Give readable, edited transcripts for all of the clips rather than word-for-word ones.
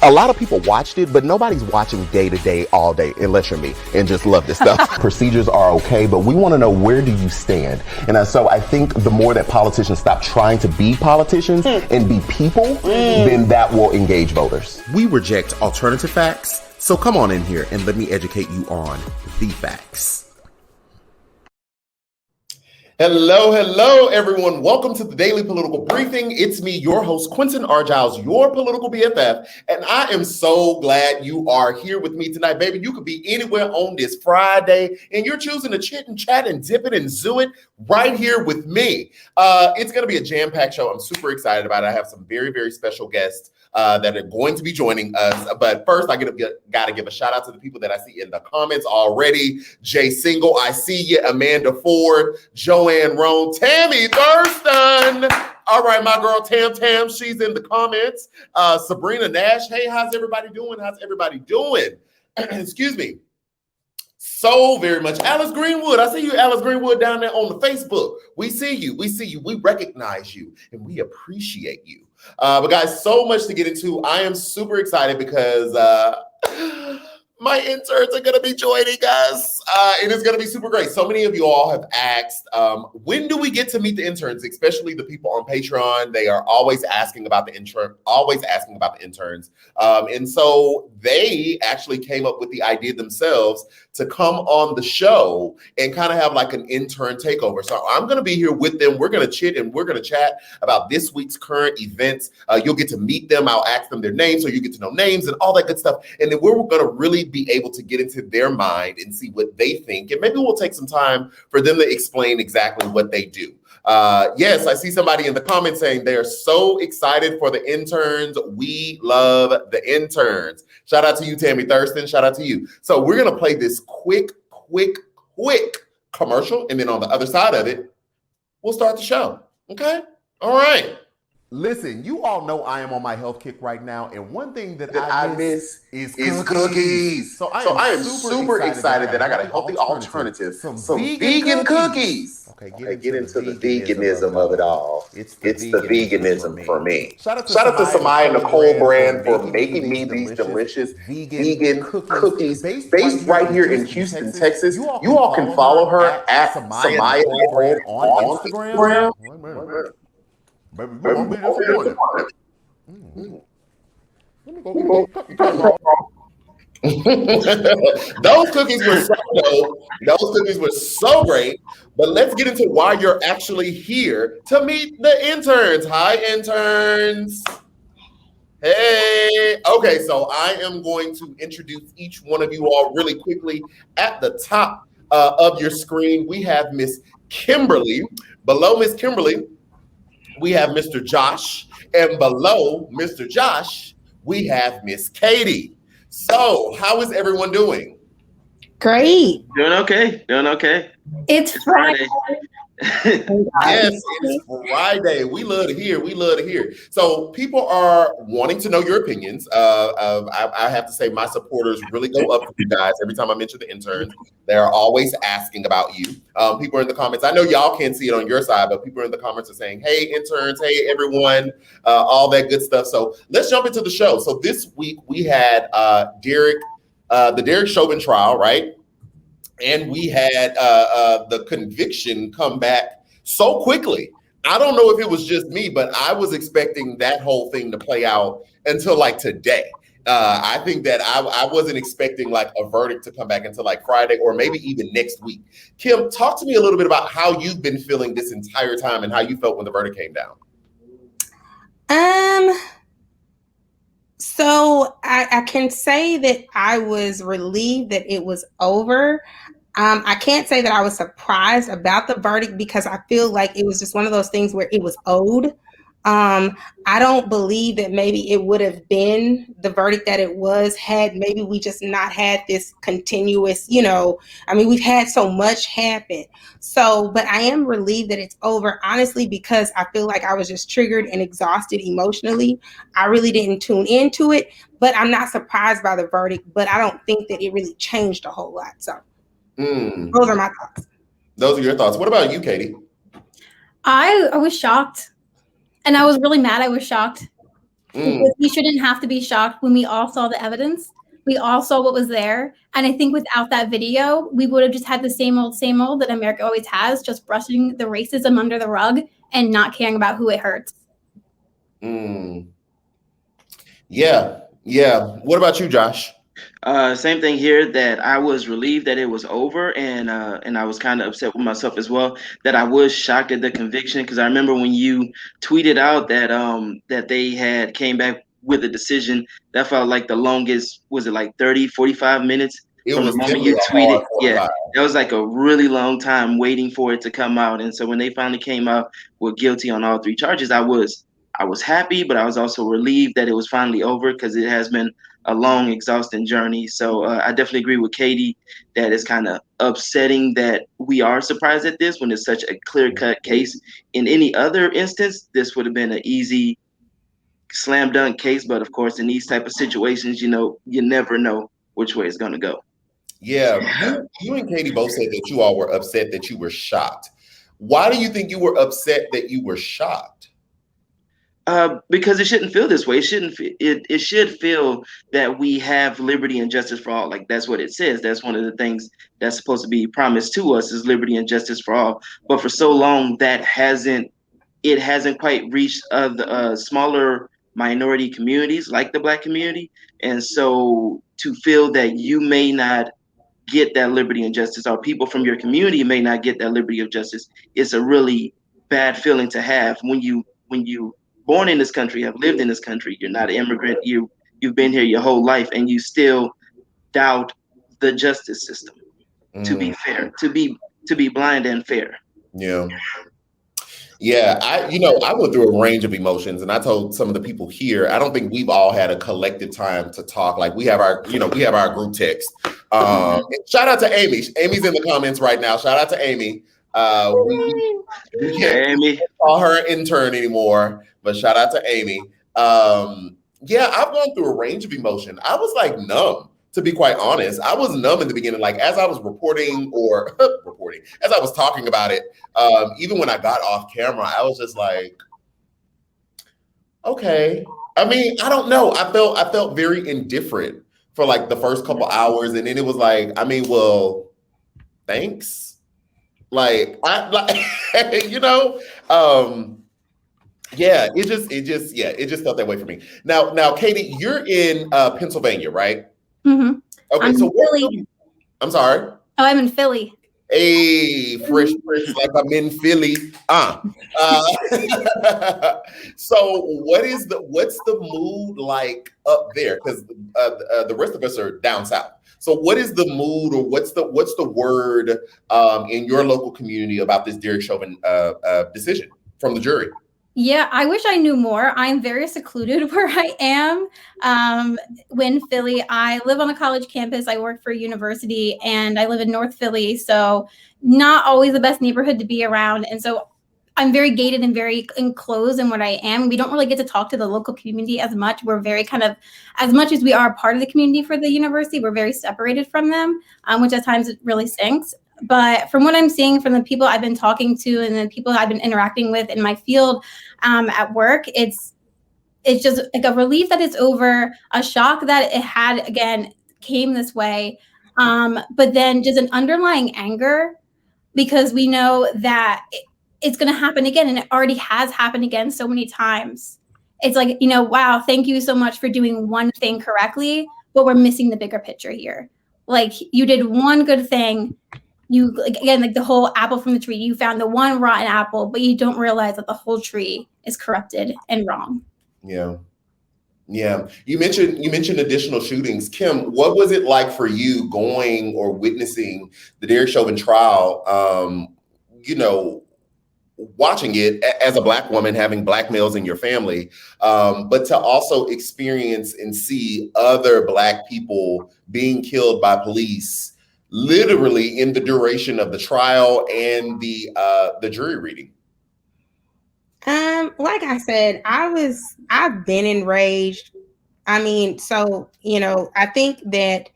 A lot of people watched it, but nobody's watching day to day, all day, unless you're me and just love this stuff. Procedures are okay, but we want to know, where do you stand? And so I think the more that politicians stop trying to be politicians and be people, then that will engage voters. We reject alternative facts, so come on in here and let me educate you on the facts. Hello, everyone. Welcome to the Daily Political Briefing. It's me, your host, Quentin R. Giles, your political BFF, and I am so glad you are here with me tonight, baby. You could be anywhere on this Friday, and you're choosing to chit and chat and dip it and zoo it right here with me. It's going to be a jam-packed show. I'm super excited about it. I have some very, very special guests that are going to be joining us. But first, I got to give a shout out to the people that I see in the comments already. Jay Single, I see you. Amanda Ford, Joanne Roan, Tammy Thurston. All right, my girl Tam, she's in the comments. Sabrina Nash, hey, how's everybody doing? Excuse me. So very much. Alice Greenwood, I see you, Alice Greenwood, down there on the Facebook. We see you, we recognize you, and we appreciate you. But guys, so much to get into. I am super excited because my interns are going to be joining us. It is going to be super great. So many of you all have asked, when do we get to meet the interns, especially the people on Patreon? They are always asking about the interns. And so they actually came up with the idea themselves to come on the show and kind of have like an intern takeover. So I'm going to be here with them. We're going to chit and we're going to chat about this week's current events. You'll get to meet them. I'll ask them their names, so you get to know names and all that good stuff. And then we're going to really be able to get into their mind and see what they think. And maybe we'll take some time for them to explain exactly what they do. Yes, I see somebody in the comments saying they are so excited for the interns. We love the interns. Shout out to you, Tammy Thurston. Shout out to you. So we're going to play this quick commercial. And then on the other side of it, we'll start the show. Okay? All right. Listen, you all know I am on my health kick right now, and one thing that I miss is cookies. So I am super excited that I got a healthy alternative, some vegan cookies. Okay, get into the veganism of it all. It's the veganism for me. Shout out to Samaya Nicole Brand for making me these delicious vegan cookies based right here in Houston, Texas. You all can follow her at Samaya Nicole Brand on Instagram. Baby, we won't be disappointed. Those cookies were so dope. Those cookies were so great. But let's get into why you're actually here to meet the interns. Hi, interns. Hey. Okay, so I am going to introduce each one of you all really quickly. At the top of your screen, we have Miss Kimberly. Below Miss Kimberly, we have Mr. Josh, and below Mr. Josh, we have Miss Katie. So, how is everyone doing? Great. Doing okay. It's Friday. Yes, it's Friday. We love to hear. So people are wanting to know your opinions. I have to say my supporters really go up for you guys every time I mention the interns. They're always asking about you. People are in the comments. I know y'all can't see it on your side, but people are in the comments are saying, hey, interns, hey, everyone, all that good stuff. So let's jump into the show. So this week we had the Derek Chauvin trial, right? And we had the conviction come back so quickly. I don't know if it was just me, but I was expecting that whole thing to play out until like today. I think that I wasn't expecting like a verdict to come back until like Friday or maybe even next week. Kim, talk to me a little bit about how you've been feeling this entire time and how you felt when the verdict came down. So I can say that I was relieved that it was over. I can't say that I was surprised about the verdict because I feel like it was just one of those things where it was owed. I don't believe that maybe it would have been the verdict that it was had maybe we just not had this continuous, we've had so much happen. So, but I am relieved that it's over, honestly, because I feel like I was just triggered and exhausted emotionally. I really didn't tune into it, but I'm not surprised by the verdict, but I don't think that it really changed a whole lot. So those are my thoughts. Those are your thoughts. What about you, Katie? I was shocked. And I was really mad I was shocked. Mm, We shouldn't have to be shocked when we all saw the evidence. We all saw what was there. And I think without that video, we would have just had the same old that America always has, just brushing the racism under the rug and not caring about who it hurts. mm. Yeah, yeah. What about you, Josh? Same thing here. That I was relieved that it was over, and I was kind of upset with myself as well. That I was shocked at the conviction because I remember when you tweeted out that they had came back with a decision that felt like the longest. Was it like 30, 45 minutes It from the was moment definitely you a tweeted? hard Yeah, 45. that was like a really long time waiting for it to come out. And so when they finally came out with guilty on all three charges, I was happy, but I was also relieved that it was finally over because it has been a long, exhausting journey. So I definitely agree with Katie that it's kind of upsetting that we are surprised at this when it's such a clear cut case. In any other instance, this would have been an easy slam dunk case. But of course, in these type of situations, you never know which way it's going to go. Yeah, you and Katie both said that you all were upset that you were shocked. Why do you think you were upset that you were shocked? Because it shouldn't feel this way. It should feel that we have liberty and justice for all. Like that's what it says. That's one of the things that's supposed to be promised to us is liberty and justice for all. But for so long, it hasn't quite reached the smaller minority communities like the Black community. And so to feel that you may not get that liberty and justice, or people from your community may not get that liberty of justice, it's a really bad feeling to have when you born in this country, have lived in this country, you're not an immigrant, you've been here your whole life, and you still doubt the justice system. To be fair, to be blind and fair. Yeah. Yeah, I went through a range of emotions, and I told some of the people here, I don't think we've all had a collective time to talk. Like we have our group text. Shout out to Amy. Amy's in the comments right now. Shout out to Amy. We can't Amy, call her an intern anymore, but shout out to Amy. Yeah, I've gone through a range of emotion. I was like numb, to be quite honest. I was numb in the beginning, like as I was reporting or as I was talking about it. Even when I got off camera, I was just like, okay. I mean, I don't know. I felt very indifferent for like the first couple hours, and then it was like, I mean, well, thanks. Like I like yeah, it just felt that way for me. Now, Katie, you're in Pennsylvania, right? Mm-hmm. Okay, I'm so in Philly. I'm sorry. Oh, I'm in Philly. Hey, fresh, like I'm in Philly. So what's the mood like up there? Because the rest of us are down south. So what is the mood, or what's the word in your local community about this Derek Chauvin decision from the jury? Yeah, I wish I knew more. I'm very secluded where I am. In Philly, I live on a college campus. I work for a university, and I live in North Philly, so not always the best neighborhood to be around. And so I'm very gated and very enclosed in what I am. We don't really get to talk to the local community as much. We're very kind of, as much as we are a part of the community for the university, we're very separated from them, which at times it really stinks. But from what I'm seeing from the people I've been talking to and the people I've been interacting with in my field at work, it's just like a relief that it's over, a shock that it had again came this way, but then just an underlying anger because we know that it's going to happen again, and it already has happened again so many times. It's like, wow, thank you so much for doing one thing correctly, but we're missing the bigger picture here. Like you did one good thing. You again, like the whole apple from the tree, you found the one rotten apple, but you don't realize that the whole tree is corrupted and wrong. Yeah. You mentioned additional shootings. Kim, what was it like for you going or witnessing the Derek Chauvin trial? Watching it as a Black woman, having Black males in your family, but to also experience and see other Black people being killed by police, literally in the duration of the trial and the jury reading. Like I said, I've been enraged. I mean, so, I think that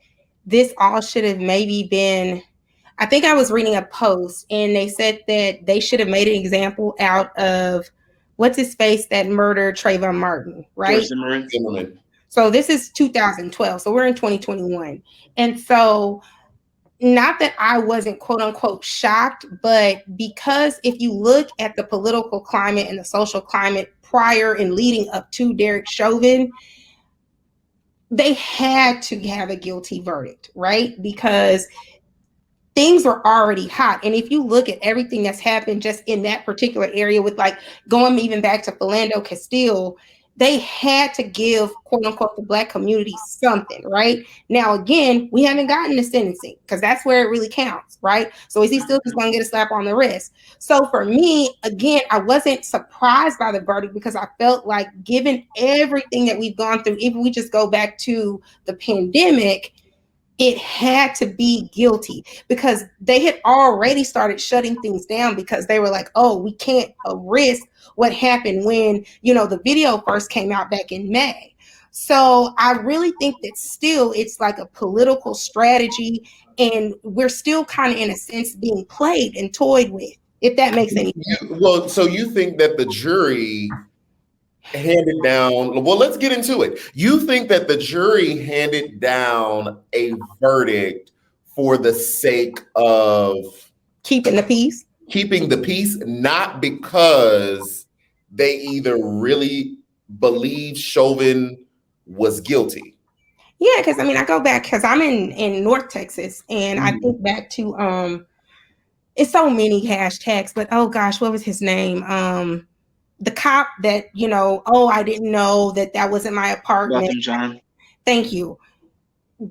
this all should have maybe been, I think I was reading a post and they said that they should have made an example out of what's his face that murdered Trayvon Martin, right? Zimmerman. So this is 2012. So we're in 2021. And so not that I wasn't quote unquote shocked, but because if you look at the political climate and the social climate prior and leading up to Derek Chauvin, they had to have a guilty verdict, right? Because things were already hot. And if you look at everything that's happened just in that particular area with like going even back to Philando Castile, they had to give quote unquote the Black community something, right? Now, again, we haven't gotten the sentencing because that's where it really counts, right? So is he still just going to get a slap on the wrist? So for me, again, I wasn't surprised by the verdict because I felt like given everything that we've gone through, even we just go back to the pandemic, it had to be guilty because they had already started shutting things down because they were like, oh, we can't risk what happened when, the video first came out back in May. So I really think that still it's like a political strategy and we're still kind of in a sense being played and toyed with, if that makes any sense. Well, so you think that the jury handed down, well, let's get into it. You think that the jury handed down a verdict for the sake of keeping the peace? Keeping the peace, not because they either really believe Chauvin was guilty. Yeah, because I go back because I'm in North Texas and I think back to it's so many hashtags, but oh gosh, what was his name? The cop that, I didn't know that wasn't my apartment. Welcome, John. Thank you.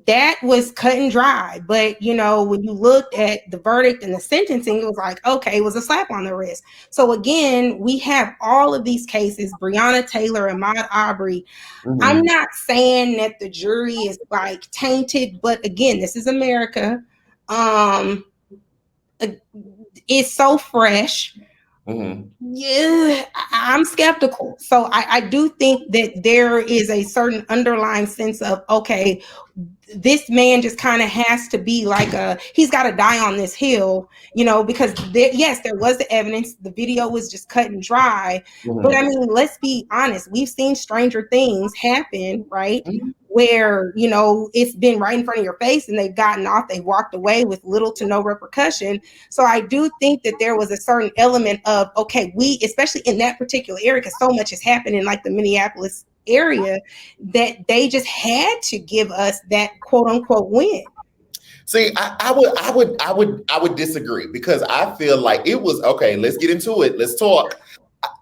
That was cut and dry. But, when you looked at the verdict and the sentencing, it was like, okay, it was a slap on the wrist. So again, we have all of these cases, Breonna Taylor and Ahmaud Arbery. I'm not saying that the jury is like tainted, but again, this is America. It's so fresh. Yeah, I'm skeptical. So I do think that there is a certain underlying sense of, okay, this man just kind of has to be like he's got to die on this hill, because yes, there was the evidence. The video was just cut and dry. But let's be honest. We've seen stranger things happen, right? Where, it's been right in front of your face and they've gotten off, they walked away with little to no repercussion. So I do think that there was a certain element of, okay, we, especially in that particular area, because so much has happened in like the Minneapolis area, that they just had to give us that quote unquote win. See, I would disagree because I feel like it was, okay, let's get into it. Let's talk.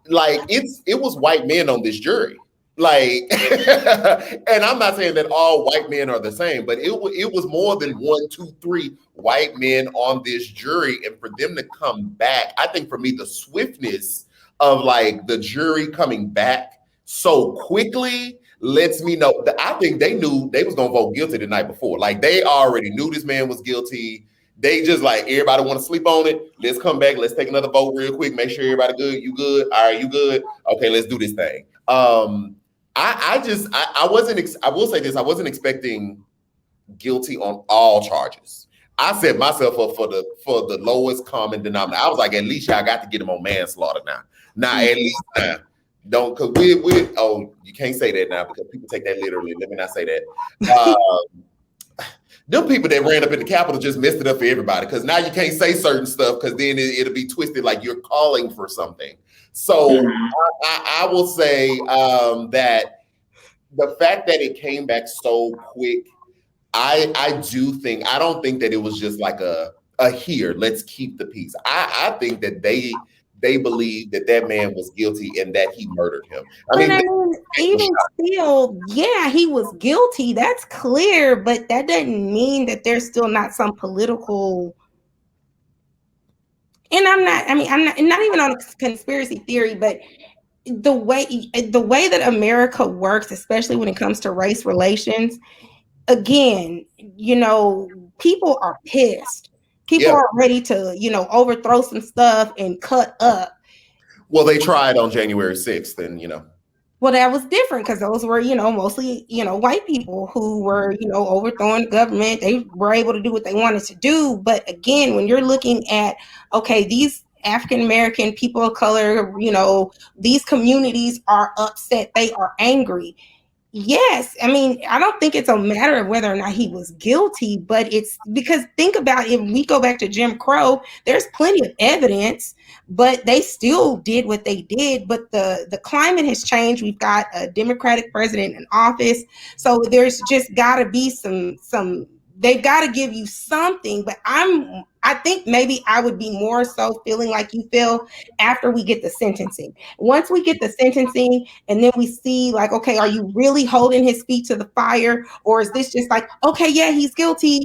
Like it was white men on this jury. Like, and I'm not saying that all white men are the same, but it was more than 1, 2, 3 white men on this jury. And for them to come back, I think for me, the swiftness of like the jury coming back so quickly lets me know that I think they knew they was gonna vote guilty the night before. Like they already knew this man was guilty. They just like, everybody want to sleep on it. Let's come back. Let's take another vote real quick. Make sure everybody good. You good? All right, you good? Okay, let's do this thing. I will say this. I wasn't expecting guilty on all charges. I set myself up for the lowest common denominator. I was like, at least y'all got to get him on manslaughter now. At least now. Don't, because you can't say that now because people take that literally. Let me not say that. Them people that ran up in the Capitol just messed it up for everybody because now you can't say certain stuff because then it'll be twisted like you're calling for something. So I will say that the fact that it came back so quick, I don't think that it was just like a here, let's keep the peace. I think that they believe that man was guilty and that he murdered him. Even still, yeah, he was guilty. That's clear, but that doesn't mean that there's still not some political. And I'm not even on a conspiracy theory, but the way that America works, especially when it comes to race relations, again, people are pissed. People are ready to, overthrow some stuff and cut up. Well, they tried on January 6th and, Well, that was different because those were, mostly, white people who were, overthrowing the government. They were able to do what they wanted to do. But again, when you're looking at, okay, these African American, people of color, these communities are upset. They are angry. Yes, I mean, I don't think it's a matter of whether or not he was guilty, but it's because think about if we go back to Jim Crow, there's plenty of evidence, but they still did what they did. But the climate has changed. We've got a Democratic president in office, so there's just got to be some. They've got to give you something. But I think maybe I would be more so feeling like you feel after we get the sentencing. Once we get the sentencing and then we see like, okay, are you really holding his feet to the fire? Or is this just like, okay, yeah, he's guilty.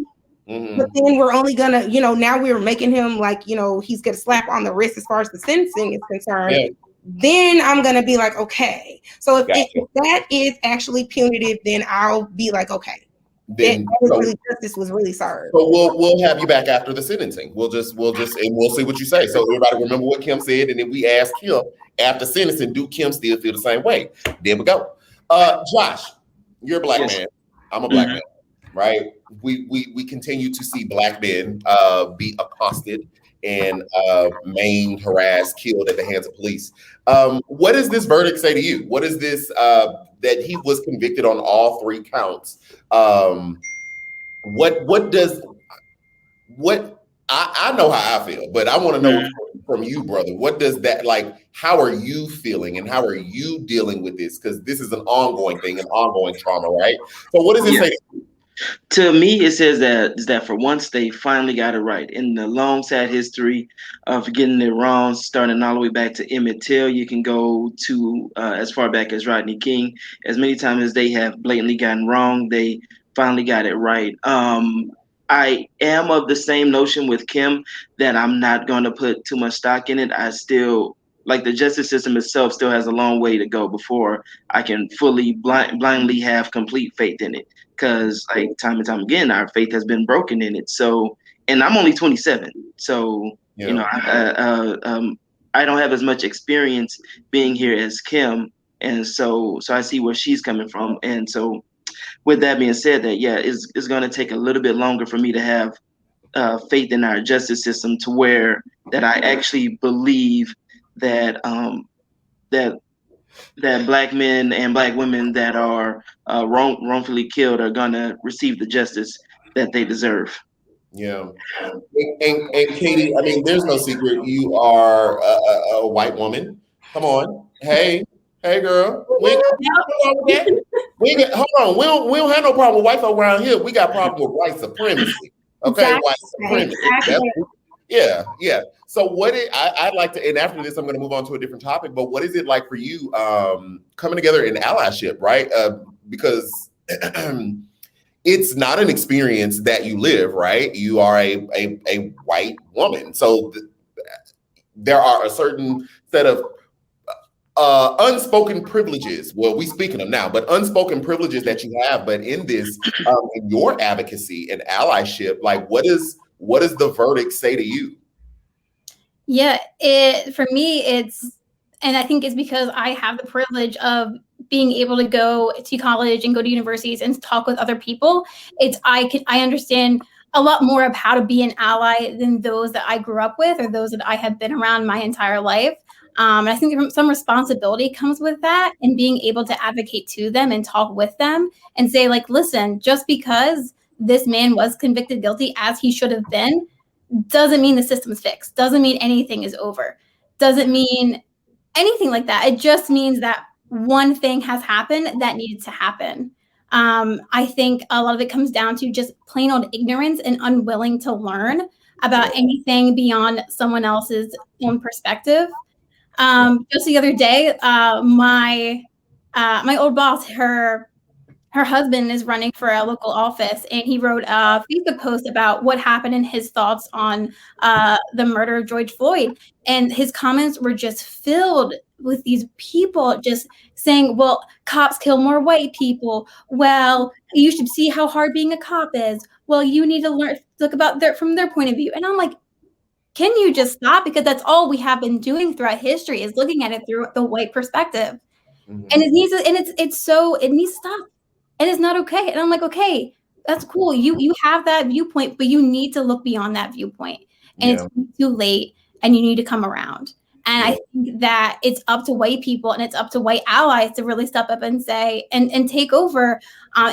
Mm-hmm. But then we're only gonna, now we're making him like, he's gonna slap on the wrist as far as the sentencing is concerned. Yeah. Then I'm gonna be like, okay. So if that is actually punitive, then I'll be like, okay. Then justice was really served. So we'll have you back after the sentencing. We'll just and we'll see what you say. So everybody remember what Kim said, and then we ask Kim after sentencing, do Kim still feel the same way? There we go. Josh, you're a black man. I'm a black man, right? We continue to see black men be accosted and maimed, harassed, killed at the hands of police. What does this verdict say to you? What is this that he was convicted on all 3 counts? I know how I feel, but I want to know from you, brother. What does that how are you feeling and how are you dealing with this? Because this is an ongoing thing, an ongoing trauma, right? So what does it say to you? To me, it says that for once they finally got it right. In the long, sad history of getting it wrong, starting all the way back to Emmett Till, you can go to as far back as Rodney King. As many times as they have blatantly gotten wrong, they finally got it right. I am of the same notion with Kim that I'm not going to put too much stock in it. I still, like the justice system itself, still has a long way to go before I can fully blindly have complete faith in it. Because like time and time again, our faith has been broken in it. So, and I'm only 27, so I don't have as much experience being here as Kim, and so I see where she's coming from. And so, with that being said, that it's going to take a little bit longer for me to have faith in our justice system to where that I actually believe that that black men and black women that are wrongfully killed are gonna receive the justice that they deserve. Yeah, and Katie, I mean, there's no secret. You are a white woman. Come on, hey, girl. We ain't got no problem with that. Hold on. We don't have no problem with white folk around here. We got problem with white supremacy. Okay, exactly. White supremacy. Exactly. Yeah. So I'd like to, and after this, I'm going to move on to a different topic, but what is it like for you coming together in allyship, right? Because it's not an experience that you live, right? You are a white woman. So there are a certain set of unspoken privileges. Well, we speak of them now, but unspoken privileges that you have. But in this, in your advocacy and allyship, like what does the verdict say to you? Yeah, for me, and I think it's because I have the privilege of being able to go to college and go to universities and talk with other people. I understand a lot more of how to be an ally than those that I grew up with or those that I have been around my entire life. And I think some responsibility comes with that and being able to advocate to them and talk with them and say, like, listen, just because this man was convicted guilty as he should have been, doesn't mean the system's fixed, doesn't mean anything is over, doesn't mean anything like that. It just means that one thing has happened that needed to happen. I think a lot of it comes down to just plain old ignorance and unwilling to learn about anything beyond someone else's own perspective. Just the other day, my old boss, her husband is running for a local office, and he wrote a Facebook post about what happened and his thoughts on the murder of George Floyd. And his comments were just filled with these people just saying, well, cops kill more white people. Well, you should see how hard being a cop is. Well, you need to look about from their point of view. And I'm like, can you just stop? Because that's all we have been doing throughout history is looking at it through the white perspective. Mm-hmm. And it needs to stop. And it's not okay. And I'm like, okay, that's cool. You have that viewpoint, but you need to look beyond that viewpoint. And it's too late. and you need to come around. And I think that it's up to white people and it's up to white allies to really step up and say, and take over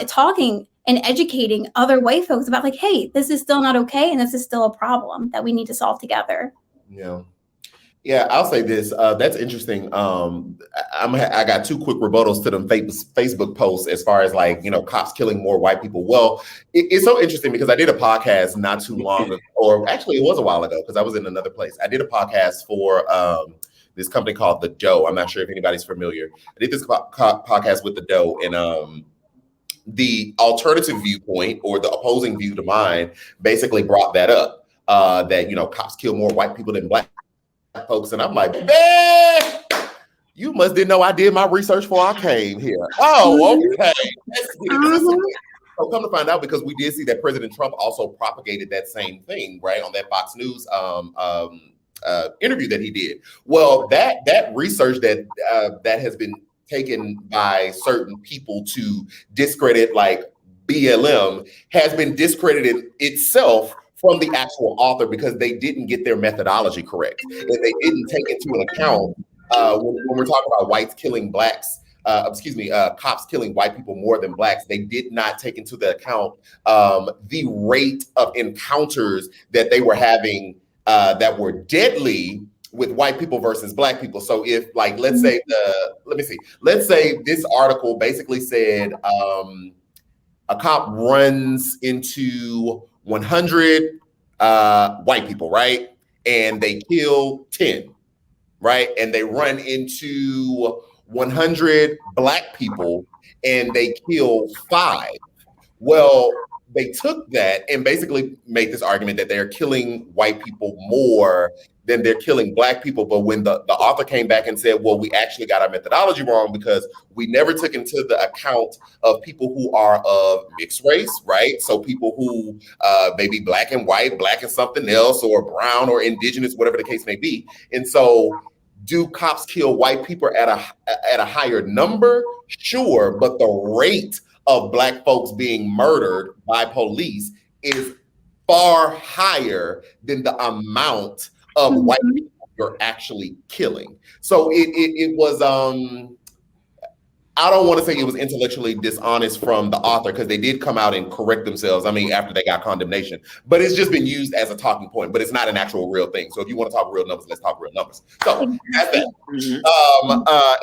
talking and educating other white folks about like, hey, this is still not okay. And this is still a problem that we need to solve together. Yeah. Yeah, I'll say this. That's interesting. I got two quick rebuttals to them Facebook posts as far as like, cops killing more white people. Well, it's so interesting because I did a podcast not too long ago, or actually it was a while ago because I was in another place. I did a podcast for this company called The Doe. I'm not sure if anybody's familiar. I did this podcast with The Doe, and the alternative viewpoint or the opposing view to mine basically brought that up, that, cops kill more white people than black folks. And I'm like, man, you must didn't know I did my research before I came here. Oh, okay. So come to find out, because we did see that President Trump also propagated that same thing, right, on that Fox News interview that he did. Well, that research that has been taken by certain people to discredit like BLM has been discredited itself from the actual author because they didn't get their methodology correct. And they didn't take into an account when we're talking about whites killing blacks, cops killing white people more than blacks. They did not take into the account the rate of encounters that they were having that were deadly with white people versus black people. So if like, let's say this article basically said a cop runs into 100 white people, right? And they kill 10, right? And they run into 100 black people and they kill 5. Well, they took that and basically made this argument that they're killing white people more than they're killing black people. But when the author came back and said, well, we actually got our methodology wrong because we never took into the account of people who are of mixed race, right? So people who may be black and white, black and something else, or brown or indigenous, whatever the case may be. And so do cops kill white people at a higher number? Sure, but the rate of black folks being murdered by police is far higher than the amount of white people you're actually killing. So it was I don't want to say it was intellectually dishonest from the author, because they did come out and correct themselves. I mean, after they got condemnation, but it's just been used as a talking point, but it's not an actual real thing. So if you want to talk real numbers, let's talk real numbers. So that's that.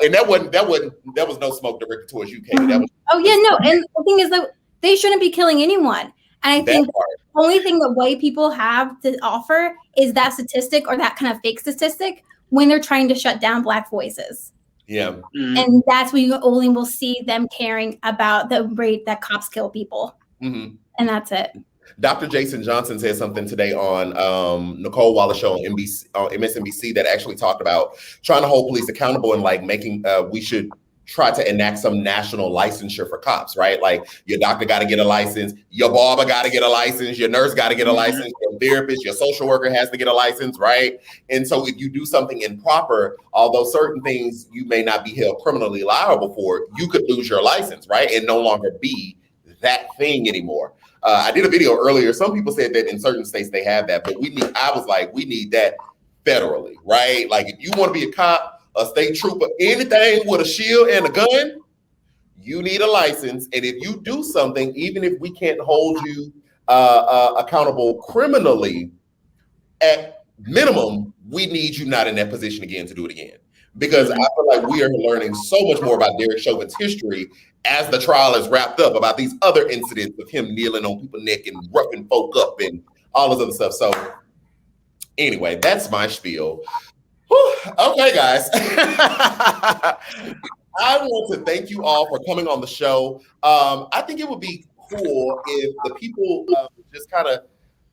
And that was no smoke directed towards you, Katie. That was, and the thing is that they shouldn't be killing anyone. And I think the only thing that white people have to offer is that statistic, or that kind of fake statistic, when they're trying to shut down black voices. Yeah. And that's when you only will see them caring about the rate that cops kill people. And that's it. Dr. Jason Johnson said something today on Nicole Wallace show on MSNBC that actually talked about trying to hold police accountable and like making we should try to enact some national licensure for cops, right? Like your doctor got to get a license, your barber got to get a license, your nurse got to get a license, your therapist, your social worker has to get a license, right? And so if you do something improper, although certain things you may not be held criminally liable for, you could lose your license, right? And no longer be that thing anymore. I did a video earlier. Some people said that in certain states they have that, but we need that federally, right? Like if you want to be a cop, a state trooper, anything with a shield and a gun, you need a license. And if you do something, even if we can't hold you accountable criminally, at minimum, we need you not in that position again to do it again. Because I feel like we are learning so much more about Derek Chauvin's history as the trial is wrapped up, about these other incidents of him kneeling on people's neck and roughing folk up and all this other stuff. So anyway, that's my spiel. Whew. Okay, guys. I want to thank you all for coming on the show. I think it would be cool if the people just kind of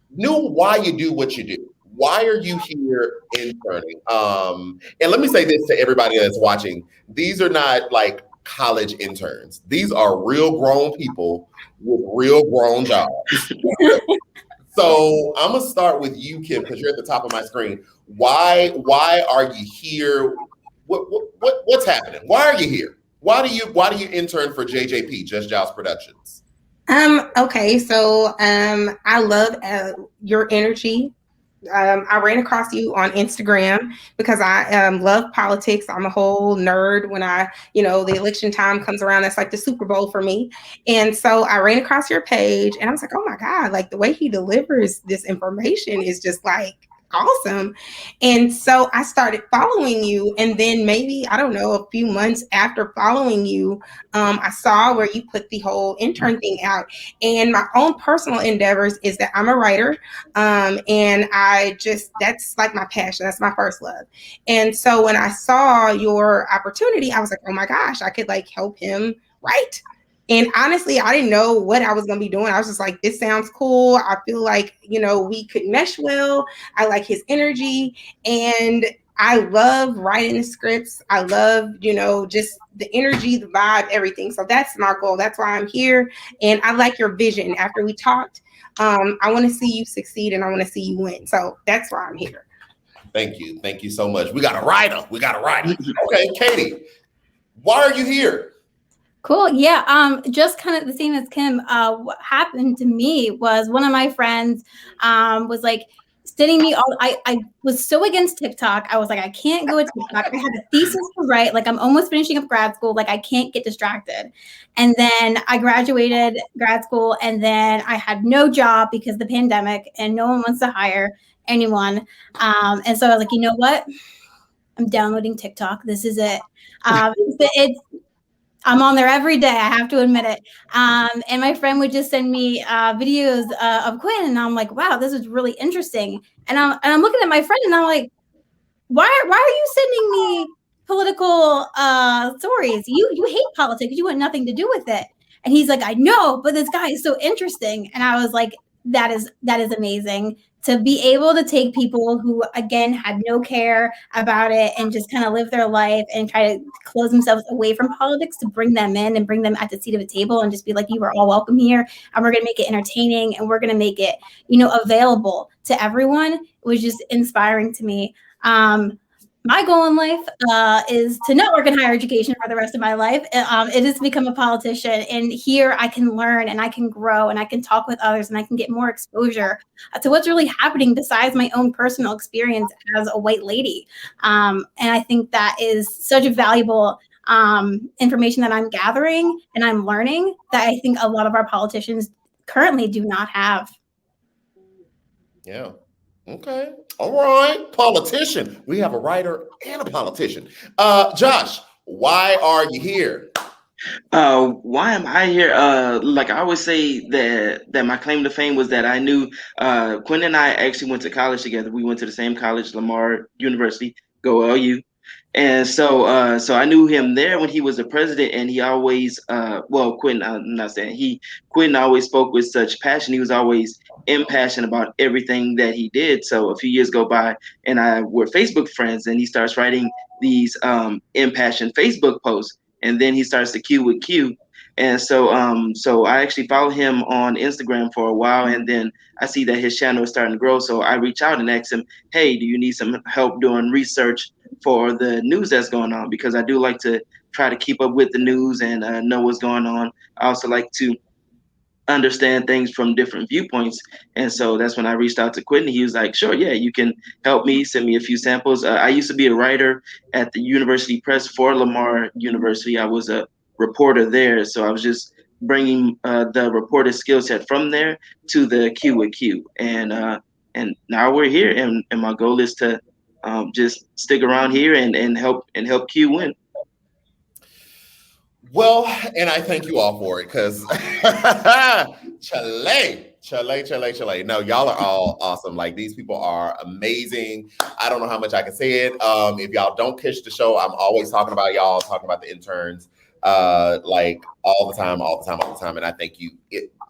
knew why you do what you do. Why are you here interning? And let me say this to everybody that's watching. These are not like college interns. These are real grown people with real grown jobs. So I'm gonna start with you, Kim, because you're at the top of my screen. Why are you here? What's happening? Why are you here? Why do you intern for JJP, Just Jobs Productions? Okay, so I love your energy. I ran across you on Instagram because I love politics. I'm a whole nerd when the election time comes around. That's like the Super Bowl for me. And so I ran across your page and I was like, oh my God, like the way he delivers this information is just like awesome. And so I started following you. And then maybe, I don't know, a few months after following you, I saw where you put the whole intern thing out. And my own personal endeavors is that I'm a writer. And that's like my passion. That's my first love. And so when I saw your opportunity, I was like, oh my gosh, I could like help him write. And honestly, I didn't know what I was going to be doing. I was just like, this sounds cool. I feel like, we could mesh well. I like his energy. And I love writing the scripts. I love, just the energy, the vibe, everything. So that's my goal. That's why I'm here. And I like your vision. After we talked, I want to see you succeed and I want to see you win. So that's why I'm here. Thank you. Thank you so much. We got a writer. Okay, Katie, why are you here? Cool. Yeah. Just kind of the same as Kim. What happened to me was one of my friends was like sending me all. I was so against TikTok. I was like, I can't go with TikTok. I had a thesis to write. Like, I'm almost finishing up grad school. Like, I can't get distracted. And then I graduated grad school, and then I had no job because of the pandemic, and no one wants to hire anyone. And so I was like, you know what? I'm downloading TikTok. This is it. I'm on there every day. I have to admit it. And my friend would just send me videos of Quinn, and I'm like, wow, this is really interesting. And I'm looking at my friend, and I'm like, why are you sending me political stories? You hate politics. You want nothing to do with it. And he's like, I know, but this guy is so interesting. And I was like, that is amazing to be able to take people who, again, had no care about it and just kind of live their life and try to close themselves away from politics, to bring them in and bring them at the seat of the table and just be like, you are all welcome here. And we're going to make it entertaining, and we're going to make it, available to everyone. It was just inspiring to me. My goal in life is to not work in higher education for the rest of my life. It is to become a politician. And here I can learn and I can grow and I can talk with others and I can get more exposure to what's really happening besides my own personal experience as a white lady. And I think that is such a valuable information that I'm gathering and I'm learning that I think a lot of our politicians currently do not have. Yeah. Okay. All right. Politician. We have a writer and a politician. Josh, why are you here? Why am I here? Like I always say that my claim to fame was that I knew Quinn and I actually went to college together. We went to the same college, Lamar University, go LU. And so I knew him there when he was the president, and he always Quinn, I'm not saying Quinn always spoke with such passion. He was always impassioned about everything that he did. So a few years go by and we're Facebook friends, and he starts writing these impassioned Facebook posts, and then he starts to Q with Q. And so I actually follow him on Instagram for a while, and then I see that his channel is starting to grow. So I reach out and ask him, hey, do you need some help doing research for the news that's going on? Because I do like to try to keep up with the news and know what's going on. I also like to understand things from different viewpoints. And so that's when I reached out to Quentin. He was like, sure, yeah, you can help me, send me a few samples. I used to be a writer at the University Press for Lamar University. I was a reporter there. So I was just bringing the reporter skill set from there to the Q with Q. And now we're here. And my goal is to just stick around here and help Q win. Well, and I thank you all for it, because Chile. No, y'all are all awesome. Like, these people are amazing. I don't know how much I can say it. If y'all don't catch the show, I'm always talking about y'all, talking about the interns, like all the time. And I thank you.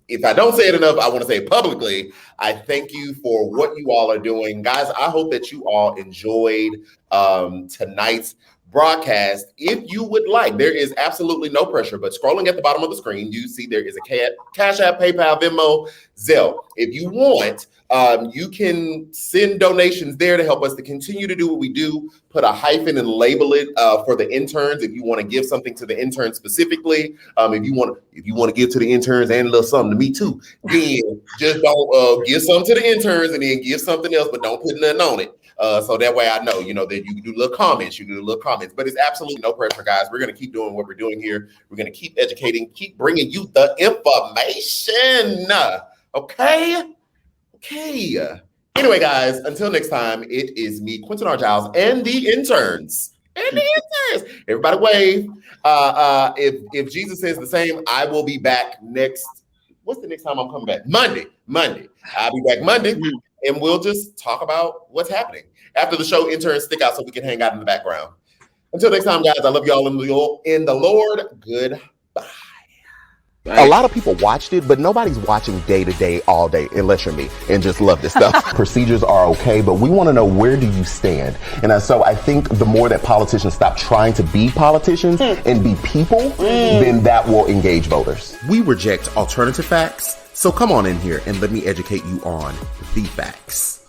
If I don't say it enough, I want to say it publicly. I thank you for what you all are doing. Guys, I hope that you all enjoyed tonight's broadcast if you would like. There is absolutely no pressure, but scrolling at the bottom of the screen, you see there is a Cash App, PayPal, Venmo, Zelle. If you want, you can send donations there to help us to continue to do what we do. Put a hyphen and label it for the interns if you want to give something to the interns specifically. If you want to give to the interns and a little something to me too, then just don't give something to the interns and then give something else, but don't put nothing on it. So that way I know, that you can do little comments. You can do little comments, but it's absolutely no pressure, guys. We're going to keep doing what we're doing here. We're going to keep educating, keep bringing you the information. Okay. Anyway, guys, until next time, it is me, Quentin R. Giles, and the interns. Everybody wave. If Jesus says the same, I will be back next. What's the next time I'm coming back? Monday. I'll be back Monday, and we'll just talk about what's happening. After the show, interns stick out so we can hang out in the background. Until next time, guys, I love y'all in the Lord. Goodbye. A lot of people watched it, but nobody's watching day to day, all day, unless you're me and just love this stuff. Procedures are okay, but we want to know, where do you stand? And so I think the more that politicians stop trying to be politicians and be people, then that will engage voters. We reject alternative facts, so come on in here and let me educate you on the facts.